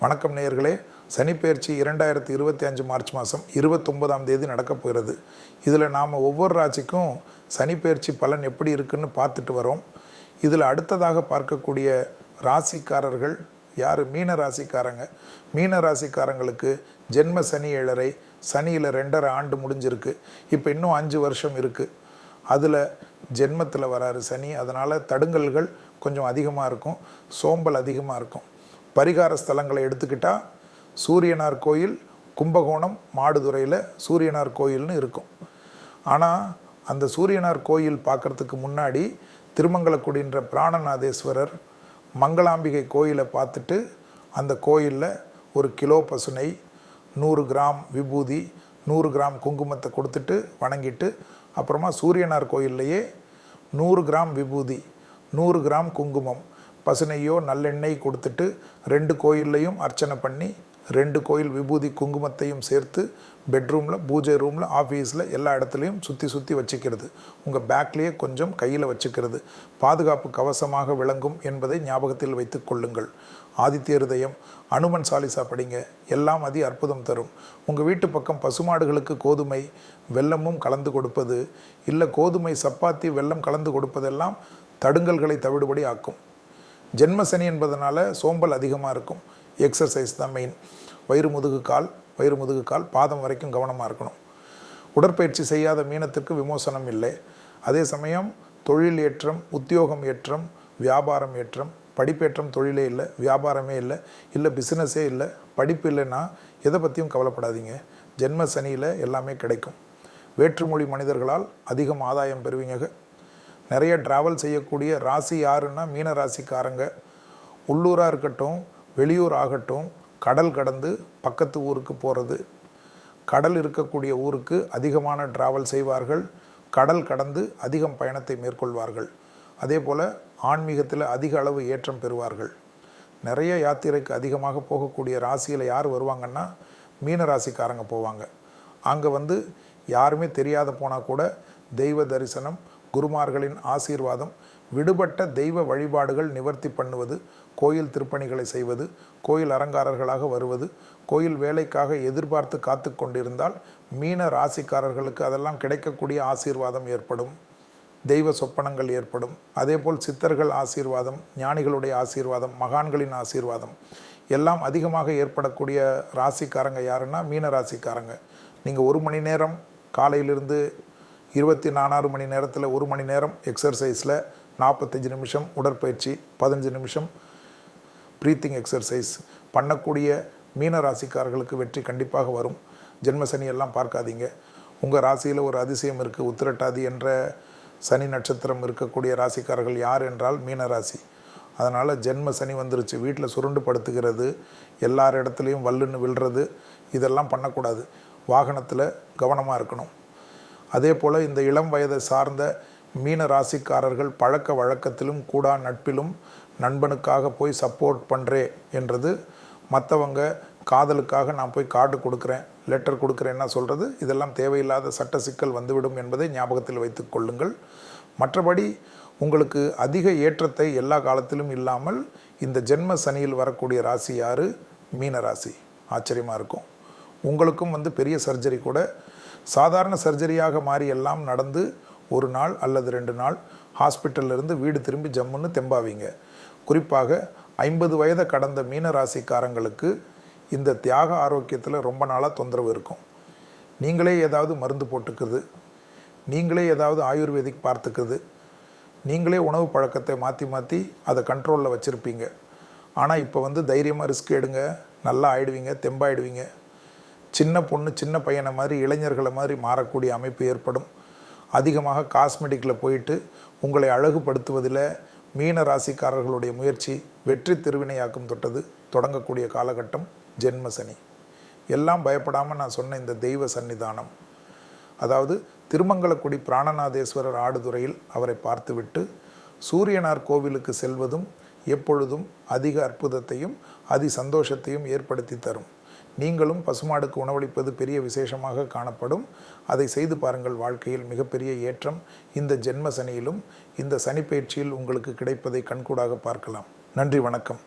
வணக்கம் நேயர்களே. சனிப்பெயர்ச்சி 2025 மார்ச் மாதம் 29ஆம் தேதி நடக்கப் போகிறது. இதில் நாம் ஒவ்வொரு ராசிக்கும் சனிப்பெயர்ச்சி பலன் எப்படி இருக்குன்னு பார்த்துட்டு வரோம். இதில் அடுத்ததாக பார்க்கக்கூடிய ராசிக்காரர்கள் யார்? மீன ராசிக்காரங்க. மீன ராசிக்காரங்களுக்கு ஜென்ம சனி 7.5, சனியில் 2.5 ஆண்டு முடிஞ்சிருக்கு. இப்போ இன்னும் 5 வருஷம் இருக்குது. அதில் ஜென்மத்தில் வராரு சனி. அதனால் தடுங்கல்கள் கொஞ்சம் அதிகமாக இருக்கும், சோம்பல் அதிகமாக இருக்கும். பரிகார ஸ்தலங்களை எடுத்துக்கிட்டால் சூரியனார் கோயில், கும்பகோணம் மாடுதுறையில் சூரியனார் கோயில்னு இருக்கும். ஆனால் அந்த சூரியனார் கோயில் பார்க்குறதுக்கு முன்னாடி திருமங்கலக்குடின்ற பிராணநாதேஸ்வரர் மங்களாம்பிகை கோயிலை பார்த்துட்டு அந்த கோயிலில் 1 கிலோ பசுனை, 100 கிராம் விபூதி, 100 கிராம் குங்குமத்தை கொடுத்துட்டு வணங்கிட்டு, அப்புறமா சூரியனார் கோயில்லையே 100 கிராம் விபூதி, 100 கிராம் குங்குமம், பசுனையோ நல்லெண்ணெய் கொடுத்துட்டு 2 கோயில்லையும் அர்ச்சனை பண்ணி 2 கோயில் விபூதி குங்குமத்தையும் சேர்த்து பெட்ரூமில், பூஜை ரூமில், ஆஃபீஸில் எல்லா இடத்துலையும் சுற்றி வச்சுக்கிறது. உங்கள் பேக்லேயே கொஞ்சம் கையில் வச்சுக்கிறது பாதுகாப்பு கவசமாக விளங்கும் என்பதை ஞாபகத்தில் வைத்து கொள்ளுங்கள். ஆதித்ய ஹிருதயம், அனுமன் சாலிசா படிங்க, எல்லாம் அதி அற்புதம் தரும். உங்கள் வீட்டு பக்கம் பசுமாடுகளுக்கு கோதுமை வெல்லமும் கலந்து கொடுப்பது, இல்லை கோதுமை சப்பாத்தி வெல்லம் கலந்து கொடுப்பதெல்லாம் தடுங்கல்களை தவிடுபடி ஆக்கும். ஜென்ம சனி என்பதனால சோம்பல் அதிகமாக இருக்கும். எக்ஸசைஸ் தான் மெயின். வயிறு முதுகு கால் பாதம் வரைக்கும் கவனமாக இருக்கணும். உடற்பயிற்சி செய்யாத மீனத்திற்கு விமோசனம் இல்லை. அதே சமயம் தொழில் ஏற்றம், உத்தியோகம் ஏற்றம், வியாபாரம் ஏற்றம், படிப்பேற்றம். தொழிலே இல்லை, வியாபாரமே இல்லை பிஸ்னஸே இல்லை, படிப்பு இல்லைன்னா எதை பற்றியும் கவலைப்படாதீங்க. ஜென்ம சனியில் எல்லாமே கிடைக்கும். வேற்றுமொழி மனிதர்களால் அதிகம் ஆதாயம் பெறுவீங்க. நிறைய ட்ராவல் செய்யக்கூடிய ராசி யாருன்னா மீன ராசிக்காரங்க. உள்ளூராக இருக்கட்டும், வெளியூர் ஆகட்டும், கடல் கடந்து பக்கத்து ஊருக்கு போகிறது. கடல் இருக்கக்கூடிய ஊருக்கு அதிகமான ட்ராவல் செய்வார்கள். கடல் கடந்து அதிகம் பயணத்தை மேற்கொள்வார்கள். அதே போல் ஆன்மீகத்தில் அதிக அளவு ஏற்றம் பெறுவார்கள். நிறைய யாத்திரைக்கு அதிகமாக போகக்கூடிய ராசியில் யார் வருவாங்கன்னா மீன ராசிக்காரங்க போவாங்க. அங்கே யாருமே தெரியாத போனால் கூட தெய்வ தரிசனம், குருமார்களின் ஆசீர்வாதம், விடுபட்ட தெய்வ வழிபாடுகள் நிவர்த்தி பண்ணுவது, கோயில் திருப்பணிகளை செய்வது, கோயில் அலங்காரர்களாக வருவது, கோயில் வேலைக்காக எதிர்பார்த்து காத்து கொண்டிருந்தால் மீன ராசிக்காரர்களுக்கு அதெல்லாம் கிடைக்கக்கூடிய ஆசீர்வாதம் ஏற்படும். தெய்வ சொப்பனங்கள் ஏற்படும். அதேபோல் சித்தர்கள் ஆசீர்வாதம், ஞானிகளுடைய ஆசீர்வாதம், மகான்களின் ஆசீர்வாதம் எல்லாம் அதிகமாக ஏற்படக்கூடிய ராசிக்காரங்க யாருன்னா மீன ராசிக்காரங்க. நீங்கள் 1 மணி நேரம் காலையிலிருந்து 24 மணி நேரத்தில் 1 மணி நேரம் எக்ஸசைஸில் 45 நிமிஷம் உடற்பயிற்சி, 15 நிமிஷம் ப்ரீத்திங் எக்ஸசைஸ் பண்ணக்கூடிய மீன ராசிக்காரர்களுக்கு வெற்றி கண்டிப்பாக வரும். ஜென்மசனி எல்லாம் பார்க்காதீங்க. உங்கள் ராசியில் ஒரு அதிசயம் இருக்குது. உத்திரட்டாதி என்ற சனி நட்சத்திரம் இருக்கக்கூடிய ராசிக்காரர்கள் யார் என்றால் மீன ராசி. அதனால் ஜென்ம சனி வந்துருச்சு. வீட்டில் சுருண்டு படுத்துகிறது, எல்லார் இடத்துலையும் வல்லுன்னு விழுறது, இதெல்லாம் பண்ணக்கூடாது. வாகனத்தில் கவனமாக இருக்கணும். அதே போல் இந்த இளம் வயதை சார்ந்த மீன ராசிக்காரர்கள் பழக்க வழக்கத்திலும் கூடா நட்பிலும் நண்பனுக்காக போய் சப்போர்ட் பண்ணுறே என்றது, மற்றவங்க காதலுக்காக நான் போய் கார்டு கொடுக்குறேன், லெட்டர் கொடுக்குறேன்னா சொல்கிறது, இதெல்லாம் தேவையில்லாத சட்ட சிக்கல் வந்துவிடும் என்பதை ஞாபகத்தில் வைத்து கொள்ளுங்கள். மற்றபடி உங்களுக்கு அதிக ஏற்றத்தை எல்லா காலத்திலும் இல்லாமல் இந்த ஜென்ம சனியில் வரக்கூடிய ராசி யார்? மீன ராசி. ஆச்சரியமாக இருக்கும். உங்களுக்கும் பெரிய சர்ஜரி கூட சாதாரண சர்ஜரியாக மாறி எல்லாம் நடந்து 1 நாள் அல்லது 2 நாள் ஹாஸ்பிட்டல்லிருந்து வீடு திரும்பி ஜம்முன்னு தெம்பாவீங்க. குறிப்பாக 50 வயதை கடந்த மீன ராசிக்காரங்களுக்கு இந்த தியாக ஆரோக்கியத்தில் ரொம்ப நாளாக தொந்தரவு இருக்கும். நீங்களே ஏதாவது மருந்து போட்டுக்குது, நீங்களே ஏதாவது ஆயுர்வேதிக் பார்த்துக்குது, நீங்களே உணவு பழக்கத்தை மாற்றி அதை கண்ட்ரோலில் வச்சுருப்பீங்க. ஆனால் இப்போ தைரியமாக ரிஸ்க் எடுங்க, நல்லா ஆயிடுவீங்க, தெம்பாயிடுவீங்க. சின்ன பொண்ணு சின்ன பையனை மாதிரி, இளைஞர்களை மாதிரி மாறக்கூடிய அமைப்பு ஏற்படும். அதிகமாக காஸ்மெட்டிக்கில் போயிட்டு உங்களை அழகுபடுத்துவதில் மீன ராசிக்காரர்களுடைய முயற்சி வெற்றி திருவினையாக்கும் தொட்டது தொடங்கக்கூடிய காலகட்டம் ஜென்ம சனி. எல்லாம் பயப்படாமல் நான் சொன்ன இந்த தெய்வ சன்னிதானம், அதாவது திருமங்கலக்குடி பிராணநாதேஸ்வரர் ஆடுதுறையில் அவரை பார்த்துவிட்டு சூரியனார் கோவிலுக்கு செல்வதும் எப்பொழுதும் அதிக அற்புதத்தையும் அதி சந்தோஷத்தையும் ஏற்படுத்தி தரும். நீங்களும் பசுமாடுக்கு உணவளிப்பது பெரிய விசேஷமாக காணப்படும். அதை செய்து பாருங்கள். வாழ்க்கையில் மிகப்பெரிய ஏற்றம் இந்த ஜென்ம சனியிலும் இந்த சனிப்பெயர்ச்சியில் உங்களுக்கு கிடைப்பதை கண்கூடாக பார்க்கலாம். நன்றி, வணக்கம்.